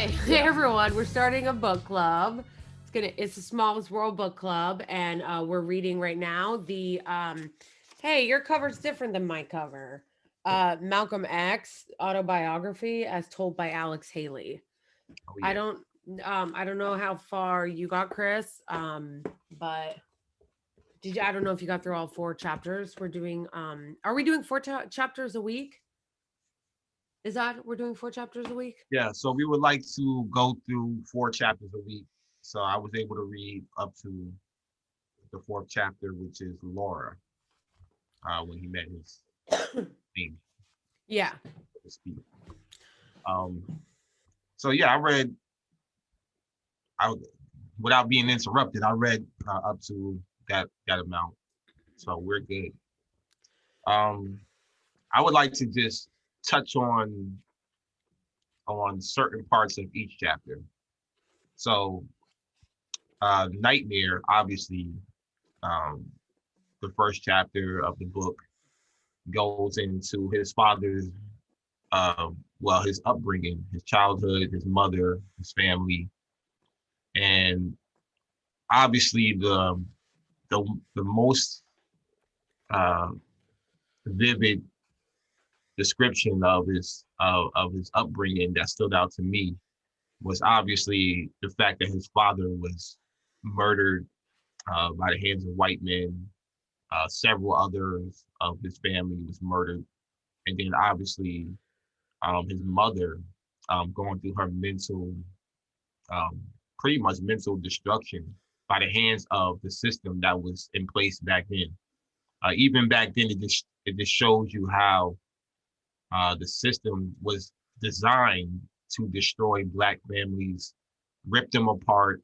Hey everyone, we're starting a book club. It's the Smallest World book club, and we're reading right now hey, your cover's different than my cover. Malcolm X autobiography as told by Alex Haley. Oh I yeah. don't I don't know how far you got, Chris. But I don't know if you got through all four chapters. Are we doing chapters a week? Is that we're doing four chapters a week? Yeah. So we would like to go through 4 chapters a week. So I was able to read up to the fourth chapter, which is Laura, when he met his thing, Yeah. so to speak. Um, so yeah, I read. I without being interrupted, I read up to that amount. So we're good. Um, I would like to just touch on certain parts of each chapter. So Nightmare, obviously, um, the first chapter of the book goes into his father's, his upbringing, his childhood, his mother, his family, and obviously the the most uh, vivid description of his upbringing that stood out to me was obviously the fact that his father was murdered by the hands of white men. Several others of his family was murdered, and then obviously his mother going through her um, pretty much mental destruction by the hands of the system that was in place back then. Even back then, it just shows you how the system was designed to destroy black families, rip them apart,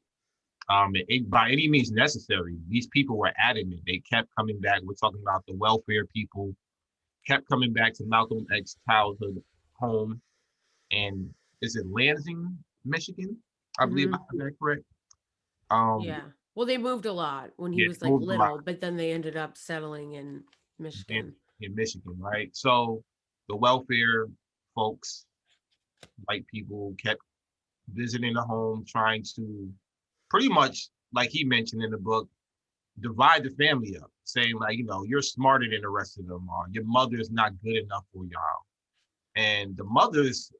by any means necessary. These people were adamant. They kept coming back. We're talking about the welfare people, kept coming back to Malcolm X's childhood home. And is it Lansing, Michigan? I believe I Mm-hmm. have that correct. Um, Yeah. Well, they moved a lot when he yeah, was they like moved a lot little, but then they ended up settling in in, Michigan. in Michigan, right? So the welfare folks, white people, kept visiting the home, trying to pretty much, like he mentioned in the book, divide the family up, saying like, you're smarter than the rest of them, or your mother is not good enough for y'all. And the mother's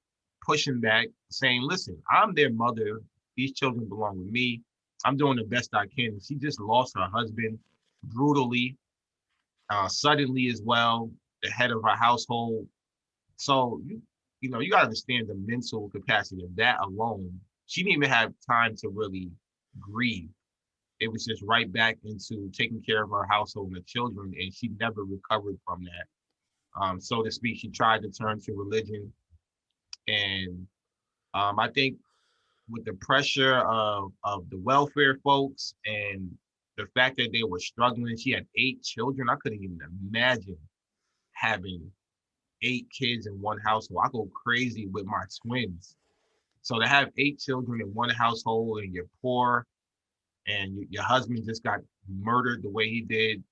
pushing back, saying, listen, I'm their mother. These children belong with me. I'm doing the best I can. She just lost her husband brutally, suddenly as well, the head of her household. So you got to understand the mental capacity of that alone. She didn't even have time to really grieve. It was just right back into taking care of her household and the children, and she never recovered from that. So to speak, she tried to turn to religion, and I think with the pressure of the welfare folks and the fact that they were struggling, she had 8 children. I couldn't even imagine having 8 kids in one household. I go crazy with my twins. So to have 8 children in one household and you're poor and your husband just got murdered the way he did.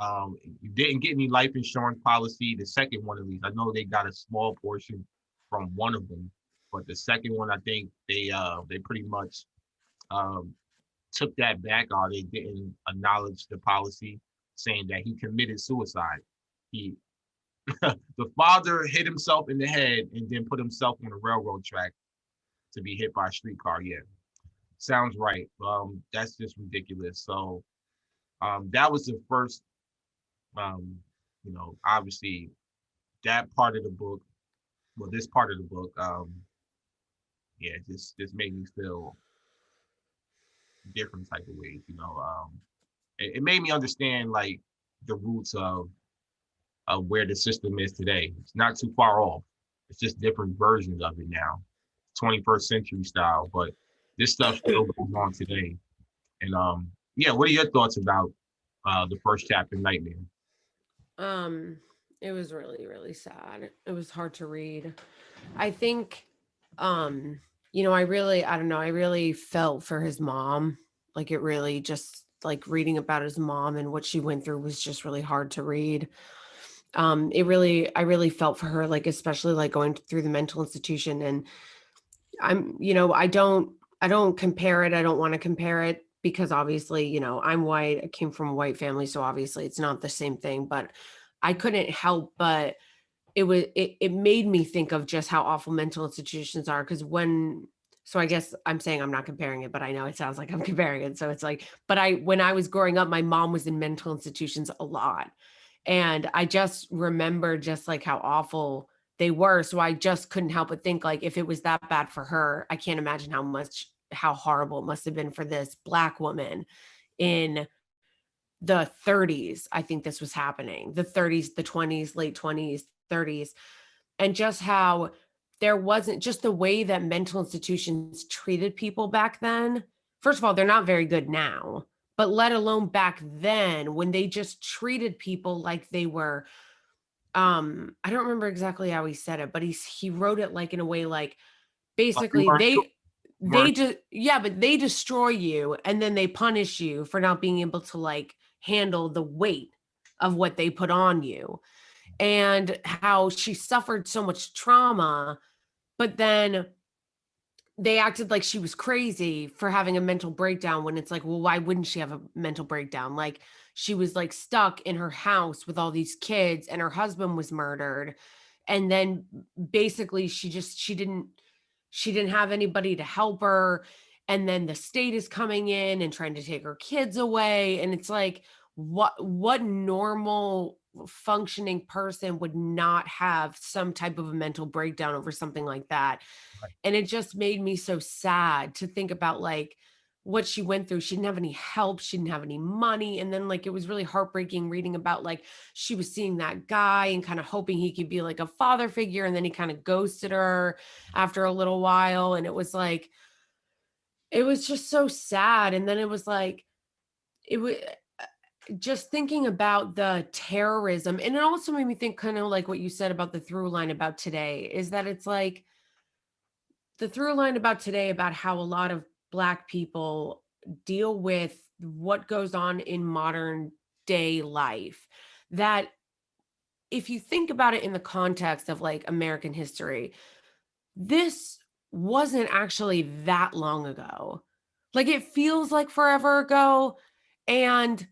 You didn't get any life insurance policy. The second one, at least, I know they got a small portion from one of them, but the second one, I think they pretty much um, took that back, or they didn't acknowledge the policy, saying that he committed suicide. He the father hit himself in the head and then put himself on a railroad track to be hit by a streetcar. Yeah, sounds right. That's just ridiculous. So that was the first, um, obviously that part of the book, well, this part of the book, yeah, just made me feel different type of ways. It made me understand like the roots of where the system is today. It's not too far off. It's just different versions of it now, 21st century style. But this stuff still goes on today. And yeah, what are your thoughts about the first chapter, Nightmare? Um, it was really, really sad. It was hard to read. I think, um, I don't know, I really felt for his mom. Like it really just like reading about his mom and what she went through was just really hard to read. I really felt for her, like especially like going through the mental institution and I'm, you know, I don't compare it. I don't want to compare it because obviously, you know, I'm white. I came from a white family, so obviously it's not the same thing, but I couldn't help but it made me think of just how awful mental institutions are because so I guess I'm saying I'm not comparing it, but I know it sounds like I'm comparing it. So it's like, but when I was growing up, my mom was in mental institutions a lot. And I just remember just like how awful they were. So I just couldn't help but think like if it was that bad for her, I can't imagine how horrible it must have been for this Black woman in the 30s. I think this was happening. The 30s, the 20s, late 20s, 30s, and just how there wasn't just the way that mental institutions treated people back then. First of all, they're not very good now, but let alone back then when they just treated people like they were I don't remember exactly how he said it, but he wrote it like in a way like Like we basically weren't, they weren't just yeah, but they destroy you and then they punish you for not being able to like handle the weight of what they put on you, and how she suffered so much trauma, but then they acted like she was crazy for having a mental breakdown when it's like, well, why wouldn't she have a mental breakdown? Like she was like stuck in her house with all these kids and her husband was murdered. And then basically she didn't have anybody to help her. And then the state is coming in and trying to take her kids away. And it's like, what normal functioning person would not have some type of a mental breakdown over something like that? And it just made me so sad to think about like what she went through. She didn't have any help, she didn't have any money, and then like it was really heartbreaking reading about like she was seeing that guy and kind of hoping he could be like a father figure, and then he kind of ghosted her after a little while, and it was like it was just so sad. And then it was like it was just thinking about the terrorism, and it also made me think kind of like what you said about the through line about today is that it's like the through line about today about how a lot of Black people deal with what goes on in modern day life, that if you think about it in the context of like American history, this wasn't actually that long ago. Like it feels like forever ago, and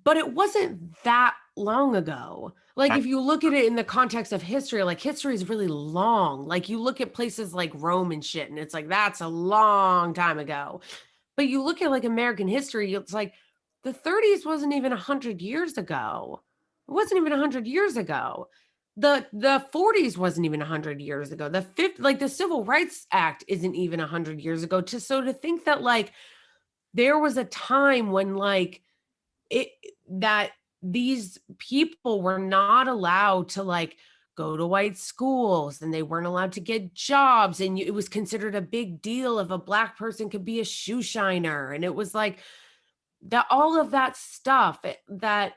but it wasn't that long ago. Like that, if you look at it in the context of history, like history is really long. Like you look at places like Rome and shit, and it's like that's a long time ago. But you look at like American history, it's like the 30s wasn't even 100 years ago. It wasn't even 100 years ago. The 40s wasn't even 100 years ago. The fifth, like the Civil Rights Act isn't even 100 years ago. So to think that like there was a time when like it that these people were not allowed to like go to white schools and they weren't allowed to get jobs, and it was considered a big deal if a Black person could be a shoe shiner, and it was like that all of that stuff that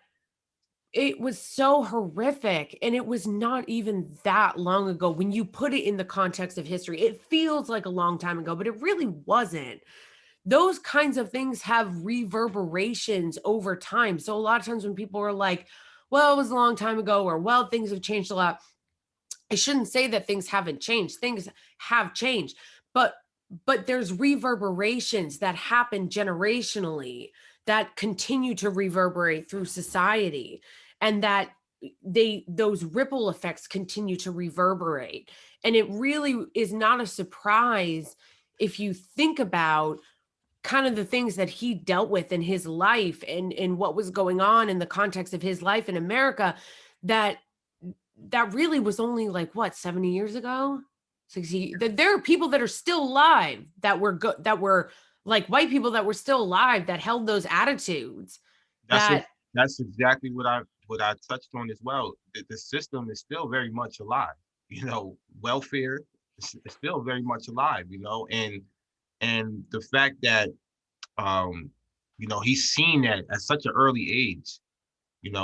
it was so horrific, and it was not even that long ago when you put it in the context of history. It feels like a long time ago, but it really wasn't. Those kinds of things have reverberations over time. So a lot of times when people are like, well, it was a long time ago, or well, things have changed a lot, I shouldn't say that things haven't changed. Things have changed, but there's reverberations that happen generationally that continue to reverberate through society, and that those ripple effects continue to reverberate. And it really is not a surprise if you think about kind of the things that he dealt with in his life and what was going on in the context of his life in America, that really was only like what 70 years ago, 60. There are people that are still alive that were good, that were like white people that were still alive that held those attitudes that's it. that That's exactly what I touched on as well. The system is still very much alive. Welfare is still very much alive. And the fact that he's seen that at such an early age.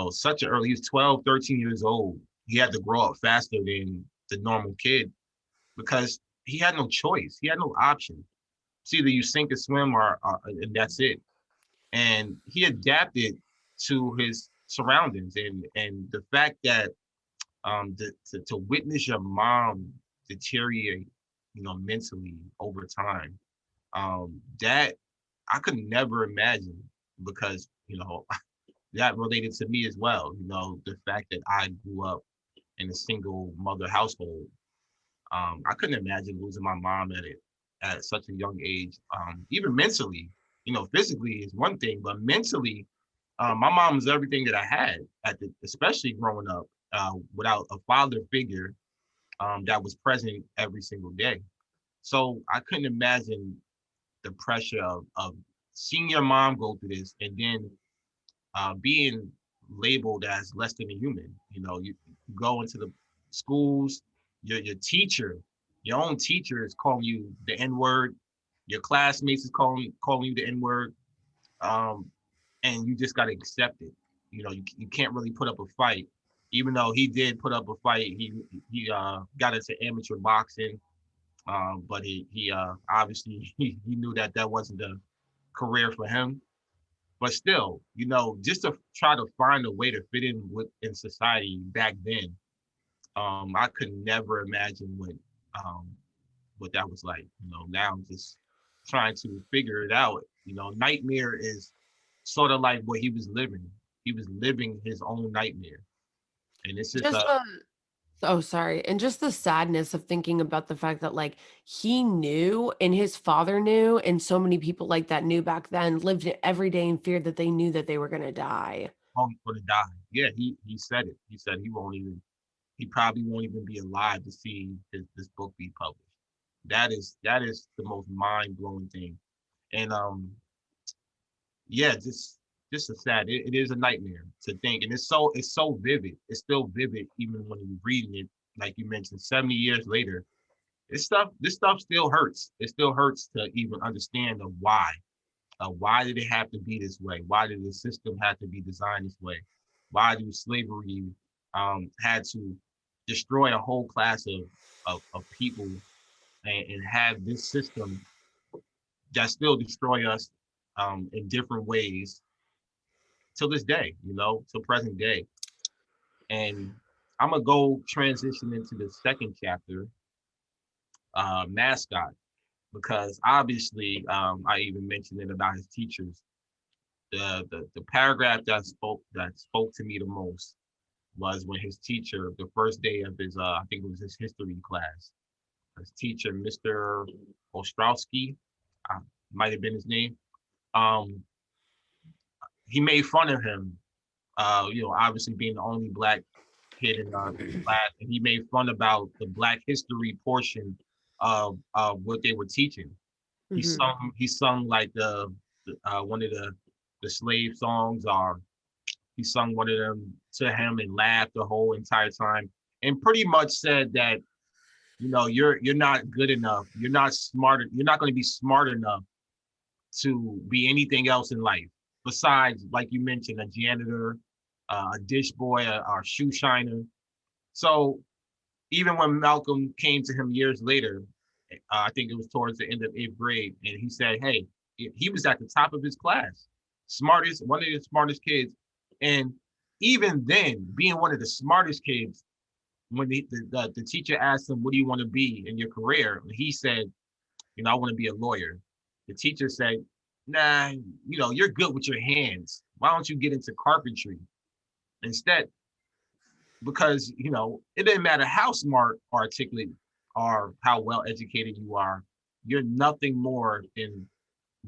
Such an early. He's 12, 13 years old. He had to grow up faster than the normal kid because he had no choice. He had no option. It's either you sink or swim, or and that's it. And he adapted to his surroundings, and the fact that to witness your mom deteriorate, mentally over time. That I could never imagine because, that related to me as well. The fact that I grew up in a single mother household. I couldn't imagine losing my mom at such a young age. Even mentally, physically is one thing, but mentally, my mom was everything that I had especially growing up without a father figure that was present every single day. So I couldn't imagine the pressure of seeing your mom go through this and then being labeled as less than a human. You go into the schools, your teacher, your own teacher is calling you the N word. Your classmates is calling you the N word, and you just gotta accept it. You can't really put up a fight, even though he did put up a fight. He got into amateur boxing, but he obviously he knew that wasn't the career for him. But still, just to try to find a way to fit in society back then, I could never imagine what that was like. Now I'm just trying to figure it out. Nightmare is sort of like what he was living. He was living his own nightmare, and it's just Just oh, sorry. And just the sadness of thinking about the fact that like he knew and his father knew, and so many people like that knew back then, lived it every day in fear that they knew that they were going to die. going to die. Yeah, he said it. He said he probably won't even be alive to see this book be published. That is the most mind blowing thing, and yeah, just a sad. It is a nightmare to think, and it's so vivid. It's still vivid even when you're reading it. Like you mentioned, 70 years later, this stuff still hurts. It still hurts to even understand the why. Why did it have to be this way? Why did the system have to be designed this way? Why do slavery had to destroy a whole class of people and have this system that still destroy us in different ways till this day, till present day. And I'm gonna go transition into the second chapter, Mascot, because obviously I even mentioned it about his teachers. The paragraph that spoke to me the most was when his teacher, the first day of his I think it was his history class, his teacher, Mr. Ostrowski, uh, might have been his name. Um, he made fun of him. Obviously being the only black kid in class, and he made fun about the Black history portion of what they were teaching. He Hmm. sung like one of the slave songs, or he sung one of them to him and laughed the whole entire time, and pretty much said that you're not good enough, you're not smart, you're not going to be smart enough to be anything else in life besides, like you mentioned, a janitor, a dish boy, or shoe shiner. So even when Malcolm came to him years later, I think it was towards the end of 8th grade, and he said, "Hey, he was at the top of his class, smartest, one of the smartest kids." And even then, being one of the smartest kids, when the teacher asked him, "What do you want to be in your career?" And he said, "I want to be a lawyer." The teacher said, "Nah, you're good with your hands. Why don't you get into carpentry instead?" Because it didn't matter how smart or articulate or how well educated you are, you're nothing more than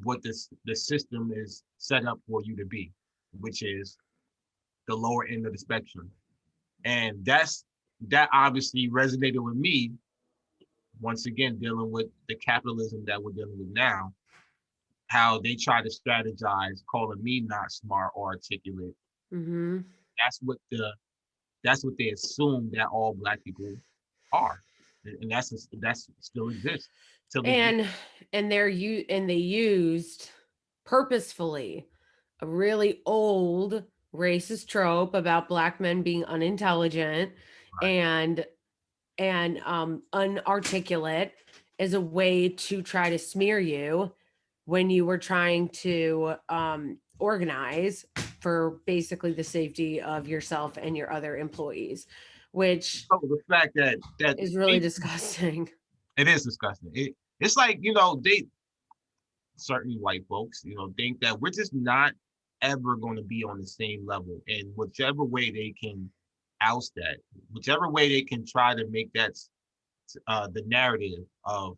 what the system is set up for you to be, which is the lower end of the spectrum. And that obviously resonated with me, once again dealing with the capitalism that we're dealing with now, how they try to strategize calling me not smart or articulate. Hmm. That's what they assume that all black people are, and that's still exists till this day. And they used purposefully a really old racist trope about black men being unintelligent Right. and unarticulate as a way to try to smear you when you were trying to organize for basically the safety of yourself and your other employees, which So the fact that is really they disgusting. It is disgusting. It's like, you know, they certainly white folks, you know, think that we're just not ever going to be on the same level. And whichever way they can oust that, whichever way they can try to make that the narrative of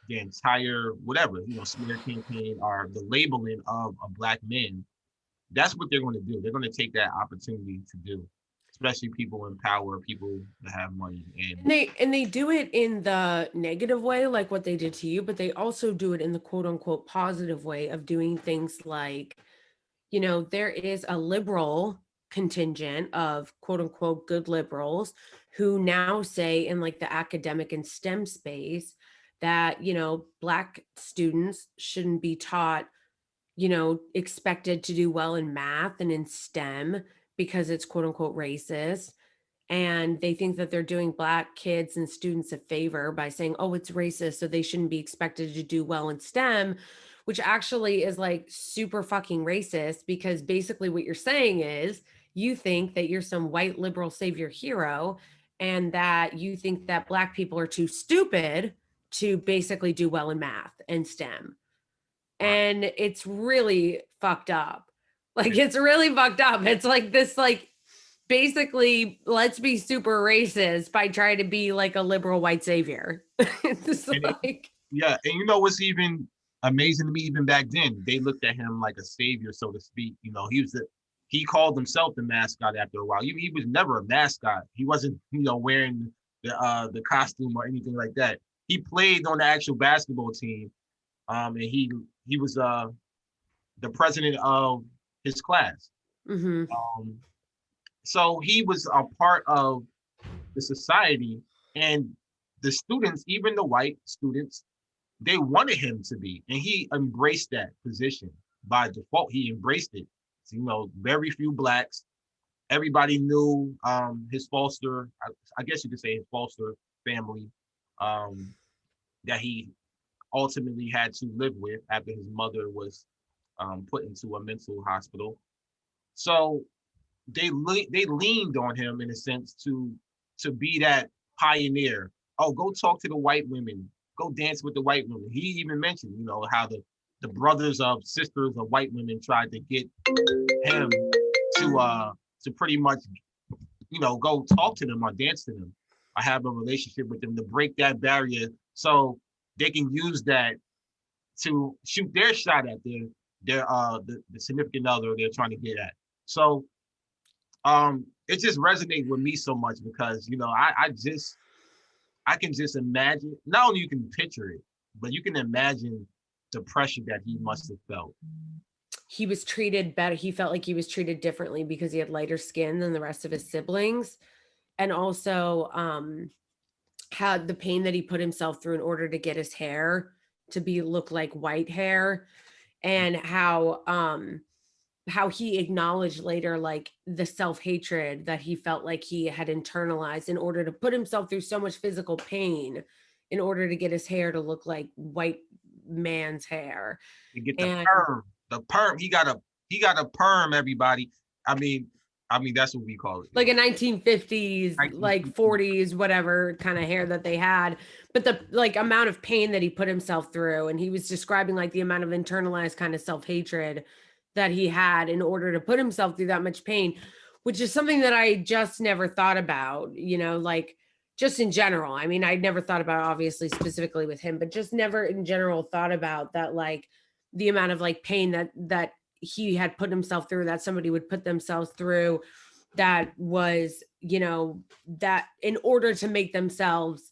the entire whatever, you know, smear campaign or the labeling of a black man, that's what they're going to do. They're going to take that opportunity to do, especially people in power, people that have money. And And they do it in the negative way, like what they did to you, but they also do it in the quote unquote positive way of doing things like, there is a liberal contingent of quote unquote good liberals who now say in like the academic and STEM space that, Black students shouldn't be taught, expected to do well in math and in STEM because it's quote unquote racist. And they think that they're doing Black kids and students a favor by saying, oh, it's racist, so they shouldn't be expected to do well in STEM, which actually is like super fucking racist, because basically what you're saying is you think that you're some white liberal savior hero and that you think that Black people are too stupid to basically do well in math and STEM. right. And it's really fucked up. Like, it's really fucked up. It's like this, like, basically, let's be super racist by trying to be like a liberal white savior. It's And like, yeah, and you know what's even amazing to me, even back then, they looked at him like a savior, so to speak. You know, he called himself the mascot after a while. He was never a mascot. He wasn't, you know, wearing the costume or anything like that. He played on the actual basketball team. And he was the president of his class. mhm. Um, so he was a part of the society, and the students, even the white students, they wanted him to be, and he embraced that position by default. He embraced it. So, you know, very few Blacks. Everybody knew his foster, I guess you could say his foster family, um, that he ultimately had to live with after his mother was put into a mental hospital. So they leaned on him in a sense to be that pioneer. Oh, go talk to the white women. Go dance with the white women. He even mentioned, you know, how the brothers of sisters of white women tried to get him to pretty much, you know, go talk to them or dance to them or have a relationship with them to break that barrier so they can use that to shoot their shot at the significant other they're trying to get at. So it just resonates with me so much because, you know, I can just imagine, not only you can picture it, but you can imagine the pressure that he must have felt. He was treated better. He felt like he was treated differently because he had lighter skin than the rest of his siblings. And also, had the pain that he put himself through in order to get his hair to be look like white hair, and how he acknowledged later like the self-hatred that he felt like he had internalized in order to put himself through so much physical pain in order to get his hair to look like white man's hair. To get And the perm, he got a perm. Everybody, I mean, that's what we call it. like a 1950s, like 1950s. 40s, whatever kind of hair that they had, but the like amount of pain that he put himself through, and he was describing like the amount of internalized kind of self-hatred that he had in order to put himself through that much pain, which is something that I just never thought about, like just in general. I mean, I'd never thought about obviously specifically with him, but just never in general thought about that, like the amount of like pain that he had put himself through, that somebody would put themselves through, that was, that in order to make themselves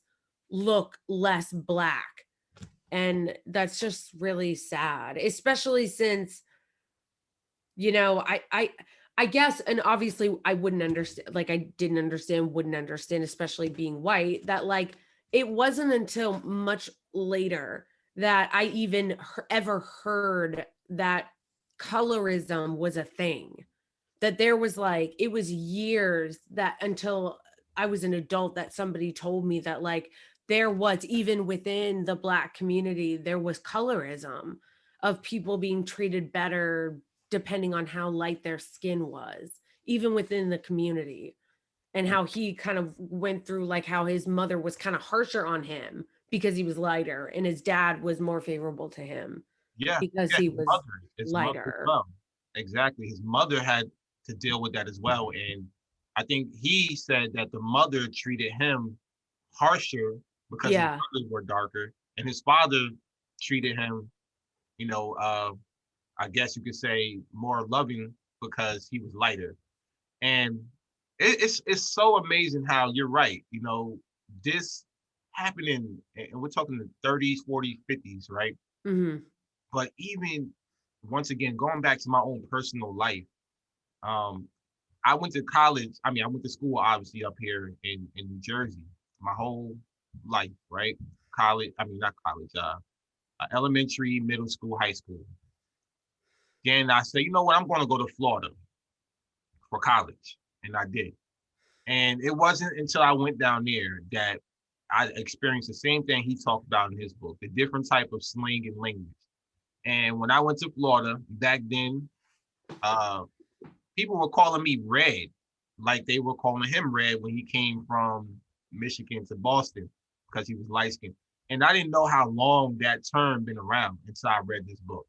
look less Black. And that's just really sad, especially since, I guess, and obviously I wouldn't understand, like I didn't understand, wouldn't understand, especially being white, that like it wasn't until much later that I even ever heard that colorism was a thing. That there was like, it was years that until I was an adult that somebody told me that like there was, even within the Black community, there was colorism of people being treated better depending on how light their skin was, even within the community. And how he kind of went through, like how his mother was kind of harsher on him because he was lighter, and his dad was more favorable to him Yeah, because yeah, he was his mother as lighter. well. Exactly. His mother had to deal with that as well. And I think he said that the mother treated him harsher because his Yeah. brothers were darker, and his father treated him, you know, I guess you could say more loving because he was lighter. And it's so amazing how you're right. You know, this happened and we're talking the 30s, 40s, 50s, right? Mhm. But even once again, going back to my own personal life, um, I went to college. I mean, I went to school obviously up here in New Jersey my whole life, right? College, I mean not college, elementary, middle school, high school. Then I said, you know what, I'm going to go to Florida for college, and I did. And it wasn't until I went down there that I experienced the same thing he talked about in his book, the different type of slang and language. And when I went to Florida back then, uh, people were calling me Red, like they were calling him Red when he came from Michigan to Boston because he was light skinned. And I didn't know how long that term been around until I read this book.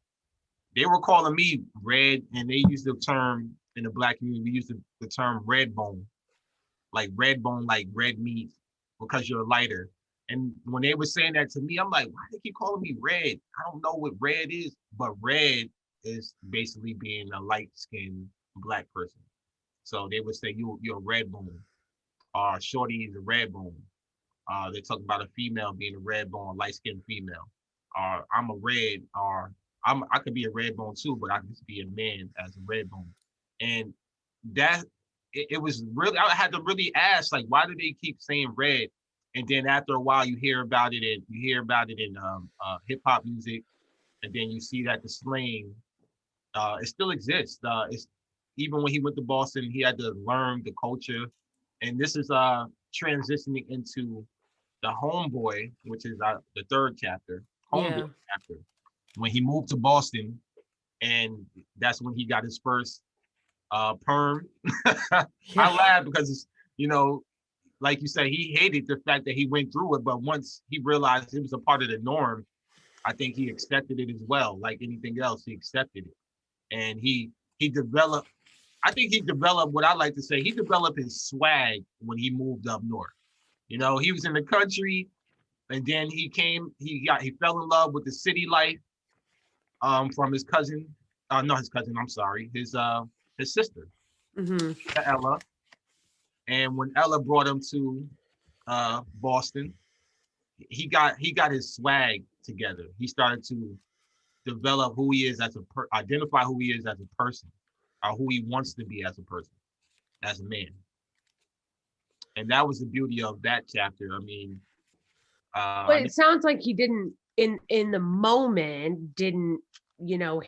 They were calling me Red, and they used the term in the black community. We used the term red bone, like red meat, because you're lighter. And when they were saying that to me, I'm like, why do they keep calling me Red? I don't know what red is, but red is basically being a light skinned black person. So they would say you're a red bone, or shorty is a red bone. They talk about a female being a red bone, light skinned female. Or I'm a red, or I could be a red bone too, but I could just be a man as a red bone. And that it was really, I had to really ask, like, why do they keep saying red? And then after a while, you hear about it, and you hear about it in hip hop music, and then you see that the slang it still exists. It's even when he went to Boston, he had to learn the culture, and this is transitioning into the Homeboy, which is the third chapter, Homeboy Yeah. chapter, when he moved to Boston, and that's when he got his first perm. I Yeah. laugh because it's, you know, like you said, he hated the fact that he went through it, but once he realized it was a part of the norm, I think he accepted it as well. Like anything else, he accepted it, and he developed. I think he developed what I like to say. He developed his swag when he moved up north. You know, he was in the country, and then he came. He fell in love with the city life from his cousin. Not his cousin. I'm sorry. His sister, Mhm. Ella. And when Ella brought him to Boston, he got his swag together. He started to develop who he is as identify who he is as a person, or who he wants to be as a person, as a man. And that was the beauty of that chapter. I mean, But it sounds like he didn't in the moment didn't,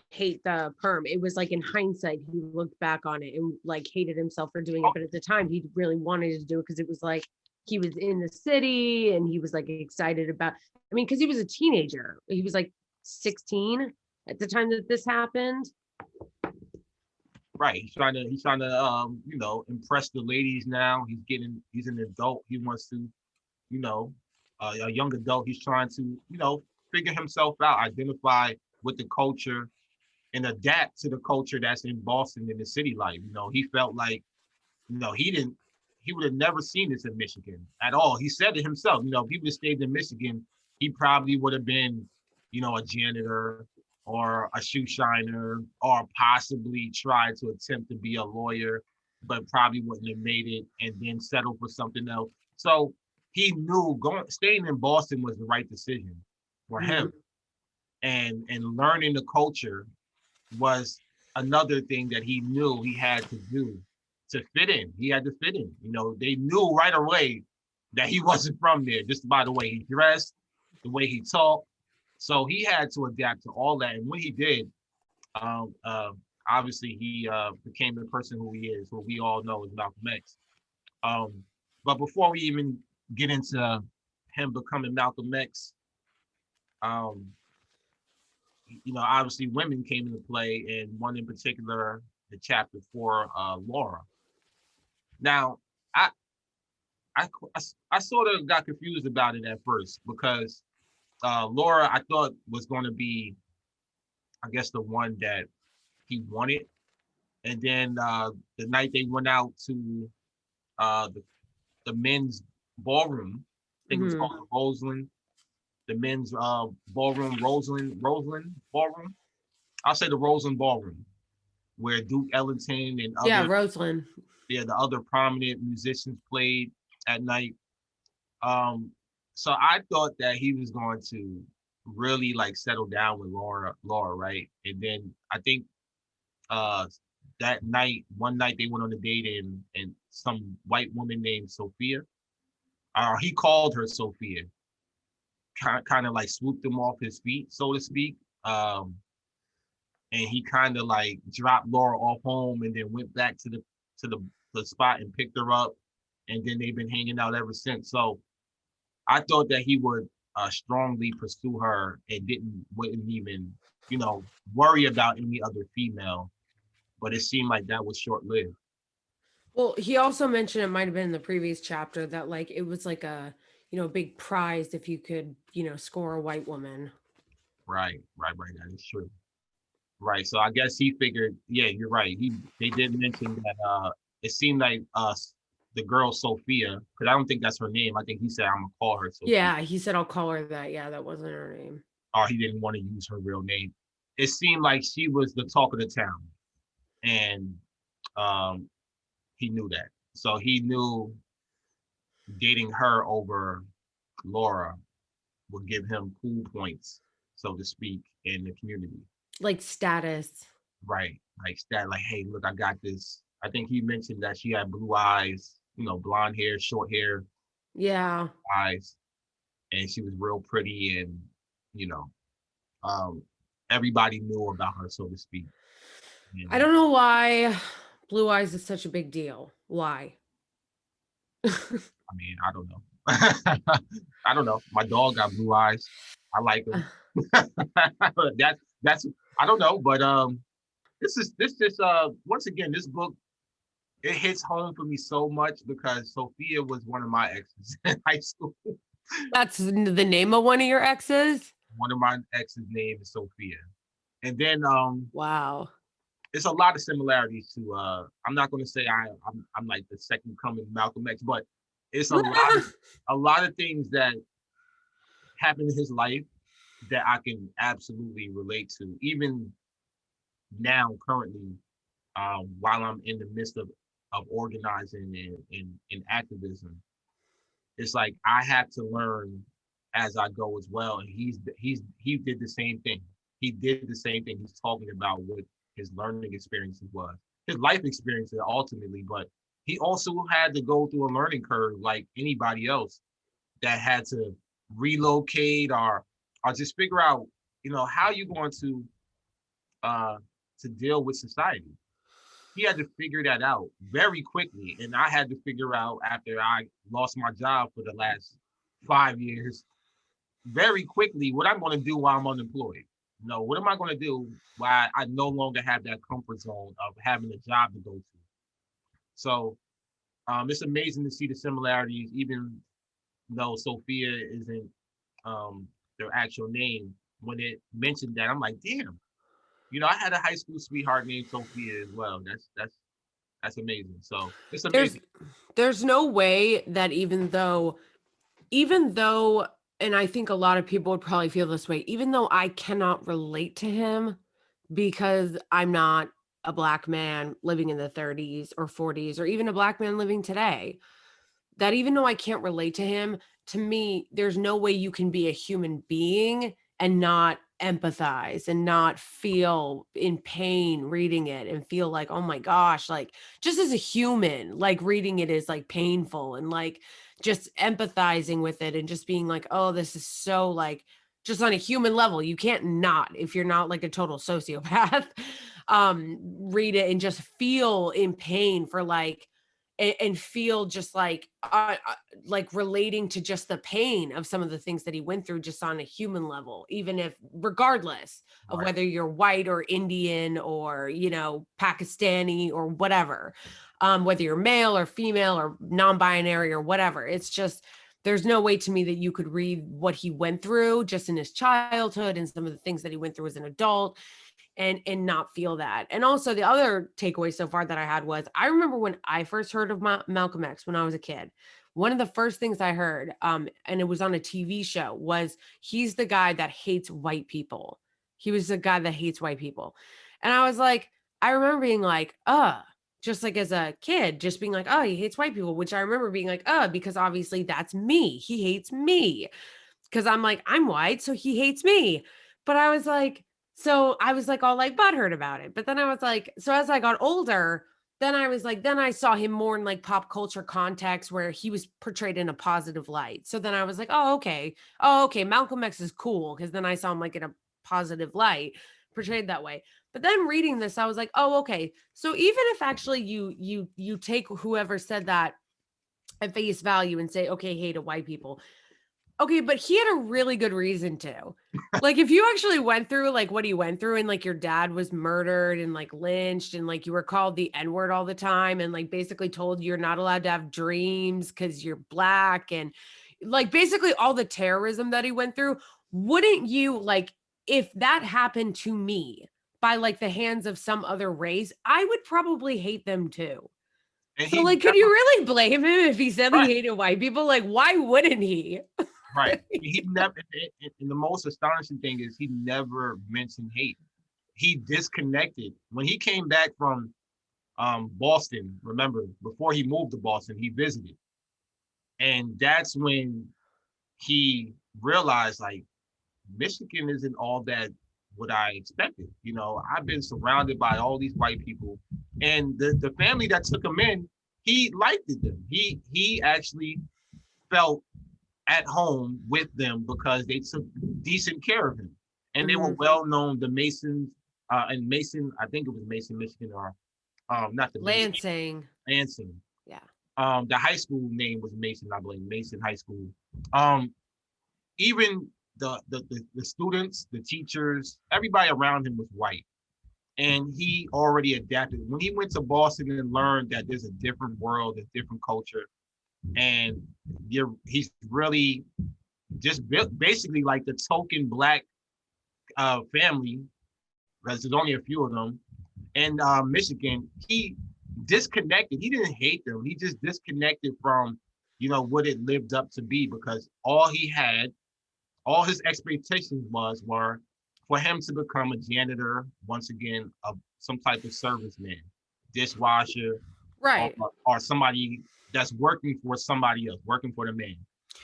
hate the perm. It was like in hindsight he looked back on it and like hated himself for doing it, but at the time he really wanted to do it because it was like he was in the city and he was like excited about, I mean, because he was a teenager. He was like 16 at the time that this happened. right. He's trying to impress the ladies now. He's an adult. He wants to, you know, a young adult. He's trying to, figure himself out, identify with the culture, and adapt to the culture that's in Boston, in the city life. He felt like, he would have never seen this in Michigan at all. He said it himself. People that stayed in Michigan, he probably would have been, a janitor or a shoe shiner, or possibly tried to attempt to be a lawyer, but probably wouldn't have made it, and then settle for something else. So he knew staying in Boston was the right decision for him, Mhm. and learning the culture was another thing that he knew he had to do to fit in. He had to fit in. They knew right away that he wasn't from there, just by the way he dressed, the way he talked. So he had to adapt to all that. And when he did, um, uh, obviously he became the person who he is, who we all know as Malcolm X. Um, but before we even get into him becoming Malcolm X, um, obviously women came into play, and one in particular, the chapter 4, Laura. Now, I I sort of got confused about it at first because Laura I thought was going to be, I guess, the one that he wanted. And then the night they went out to uh, the, the men's ballroom, I think it was called Hmm. the Roseland, the men's ballroom, Roseland ballroom. I'll say the Roseland ballroom, where Duke Ellington and Yeah, other, Roseland. yeah, the other prominent musicians played at night. Um, so I thought that he was going to really like settle down with Laura, right? And then I think uh that night, one night they went on a date and some white woman named Sophia, he called her Sophia, kind of like swooped him off his feet, so to speak. Um, and he kind of like dropped Laura off home and then went back to the spot and picked her up, and then they've been hanging out ever since. So I thought that he would strongly pursue her and wouldn't even, worry about any other female. But it seemed like that was short lived. Well, he also mentioned, it might have been in the previous chapter, that like it was like a, big prize if you could, score a white woman. Right. That is true. Right. So I guess he figured, yeah, you're right. They did mention that it seemed like the girl Sophia, because I don't think that's her name. I think he said I'm gonna call her Sophia. Yeah, he said I'll call her that. Yeah, that wasn't her name. Or he didn't want to use her real name. It seemed like she was the talk of the town. And um he knew that. So he knew dating her over Laura would give him cool points, so to speak, in the community. Like status. Right. Like that, like, hey, look, I got this. I think he mentioned that she had blue eyes, blonde hair, short hair, Yeah. eyes, and she was real pretty and, you know, um, everybody knew about her, so to speak. I And don't know why blue eyes is such a big deal. Why? I mean, I don't know. I don't know. My dog got blue eyes. I like them. That's I don't know, but this once again, this book, it hits home for me so much because Sophia was one of my exes in high school. That's the name of one of your exes? One of my exes' name is Sophia. And then Wow. it's a lot of similarities to I'm not gonna say I'm like the second coming of Malcolm X, but it's a lot of things that happened in his life that I can absolutely relate to, even now currently, while I'm in the midst of organizing and activism. It's like I have to learn as I go as well. And he did the same thing. He did the same thing. He's talking about what his learning experiences was, his life experiences ultimately, but he also had to go through a learning curve like anybody else that had to relocate or just figure out, how you're going uh to deal with society. He had to figure that out very quickly. And I had to figure out after I lost my job for the last 5 years, very quickly, what I'm going to do while I'm unemployed. What am I going to do while I no longer have that comfort zone of having a job to go to? So it's amazing to see the similarities, even though Sophia isn't their actual name. When it mentioned that, I'm like, damn. I had a high school sweetheart named Sophia as well. That's amazing. So it's There's amazing. there's no way that even though and I think a lot of people would probably feel this way, even though I cannot relate to him because I'm not a black man living in the 30s or 40s or even a black man living today, that even though I can't relate to him, to me, there's no way you can be a human being and not empathize and not feel in pain reading it and feel like, oh my gosh, like just as a human, like reading it is like painful and like just empathizing with it and just being like, oh, this is so like just on a human level. You can't not, if you're not like a total sociopath, read it and just feel in pain for like and feel just like relating to just the pain of some of the things that he went through just on a human level, even if regardless of Right. whether you're white or Indian or, Pakistani or whatever, whether you're male or female or non-binary or whatever. It's just, there's no way to me that you could read what he went through just in his childhood and some of the things that he went through as an adult and not feel that. And also the other takeaway so far that I had was, I remember when I first heard of Malcolm X when I was a kid. One of the first things I heard, and it was on a TV show, was he's the guy that hates white people. He was the guy that hates white people. And I was like, I remember being like, just like as a kid, just being like, oh, he hates white people, which I remember being like, because obviously that's me. He hates me because I'm like, I'm white, so he hates me. But I was like, so I was like all like butthurt about it. But then I was like, so as I got older, then I was like, then I saw him more in like pop culture context where he was portrayed in a positive light. So then I was like, oh, okay. Oh, okay. Malcolm X is cool. Cause then I saw him like in a positive light, portrayed that way. But then reading this, I was like, oh, okay. So even if actually you take whoever said that at face value and say, okay, hate of white people. Okay, but he had a really good reason to. Like, if you actually went through like what he went through, and like your dad was murdered and like lynched, and like you were called the N-word all the time, and like basically told you're not allowed to have dreams because you're black, and like basically all the terrorism that he went through, wouldn't you like, if that happened to me by like the hands of some other race, I would probably hate them too. And So, he like, could never, you really blame him if he said right, he hated white people? Like, why wouldn't he? right. He never, and the most astonishing thing is he never mentioned hate. He disconnected. When he came back from Boston, remember, before he moved to Boston, he visited. And that's when he realized like Michigan isn't all that what I expected. I've been surrounded by all these white people, and the family that took him in, he liked them. He actually felt at home with them because they took decent care of him, and they were Mhm. well known. The Masons and Mason, I think it was Mason, Michigan, or not the Mason, Lansing. Lansing. Yeah. The high school name was Mason, I believe, Mason High School. Um, Even the students, the teachers, everybody around him was white. And he already adapted. When he went to Boston and learned that there's a different world, a different culture, and he's really just basically like the token black family, because there's only a few of them, in Michigan, he disconnected. He didn't hate them. He just disconnected from, what it lived up to be, because all his expectations were for him to become a janitor, once again, of some type of serviceman, dishwasher, or, Right. or somebody that's working for somebody else, working for the man.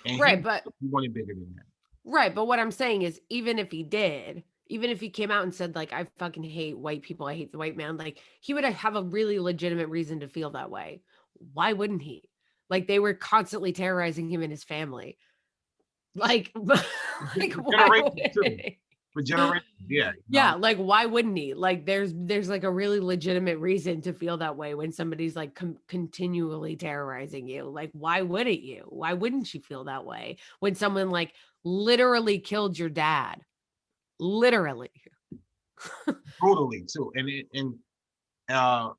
And Right. But he wanted bigger than that. right. But what I'm saying is, even if he did, even if he came out and said, like, I fucking hate white people, I hate the white man, like, he would have a really legitimate reason to feel that way. Why wouldn't he? Like, they were constantly terrorizing him and his family. Like, like, For why generations wouldn't too. he? For generations, yeah. Yeah, like why wouldn't he? Like there's like a really legitimate reason to feel that way when somebody's like continually terrorizing you. Like why wouldn't you? Why wouldn't you feel that way when someone like literally killed your dad? Literally. Brutally too. Uh,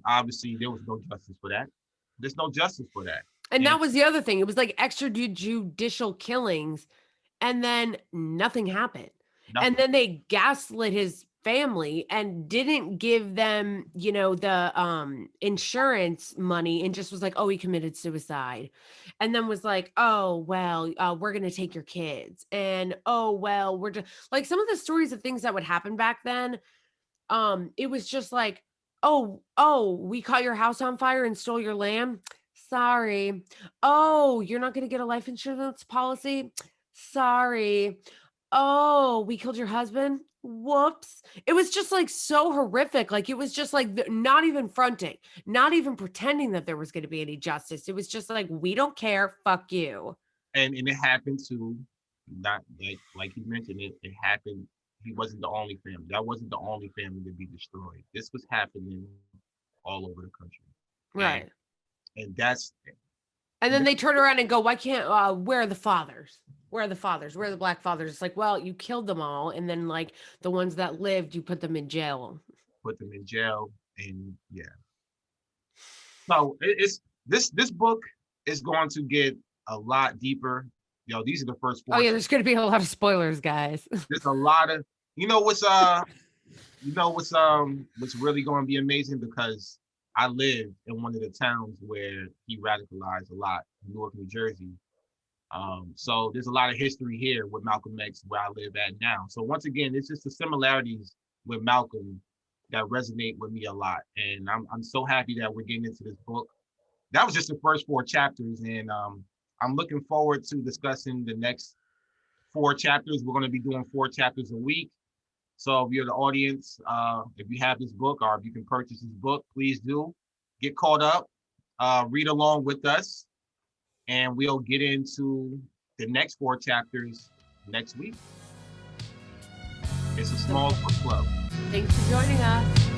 obviously there was no justice for that. There's no justice for that. And And that was the other thing. It was like extrajudicial killings and then nothing happened. And nothing. then they gaslit his family and didn't give them, the insurance money and just was like, "Oh, he committed suicide." And then was like, "Oh, well, we're going to take your kids." And, "Oh, well, we're just like some of the stories of things that would happen back then, it was just like, "Oh, we caught your house on fire and stole your land. Sorry. Oh, you're not going to get a life insurance policy. Sorry. Oh, we killed your husband. Whoops." It was just like so horrific. Like it was just like not even fronting, not even pretending that there was going to be any justice. It was just like, we don't care. Fuck you. And it happened to, not like you mentioned, it happened. He wasn't the only family. That wasn't the only family to be destroyed. This was happening all over the country. And Right. And that's And then they turn around and go, why can't, where are the fathers? Where are the fathers? Where are the black fathers? It's like, well, you killed them all. And then like the ones that lived, you put them in jail. put them in jail. And yeah. So it's this book is going to get a lot deeper. These are the first Oh four. yeah, there's gonna be a lot of spoilers, guys. There's a lot of what's really going to be amazing, because I live in one of the towns where he radicalized a lot, Newark, New Jersey. So there's a lot of history here with Malcolm X where I live at now. So once again, it's just the similarities with Malcolm that resonate with me a lot. And I'm so happy that we're getting into this book. That was just the first 4 chapters. And I'm looking forward to discussing the next 4 chapters. We're going to be doing 4 chapters a week. So if you're the audience, if you have this book or if you can purchase this book, please do get caught up, read along with us, and we'll get into the next 4 chapters next week. It's a small book club. Thanks for joining us.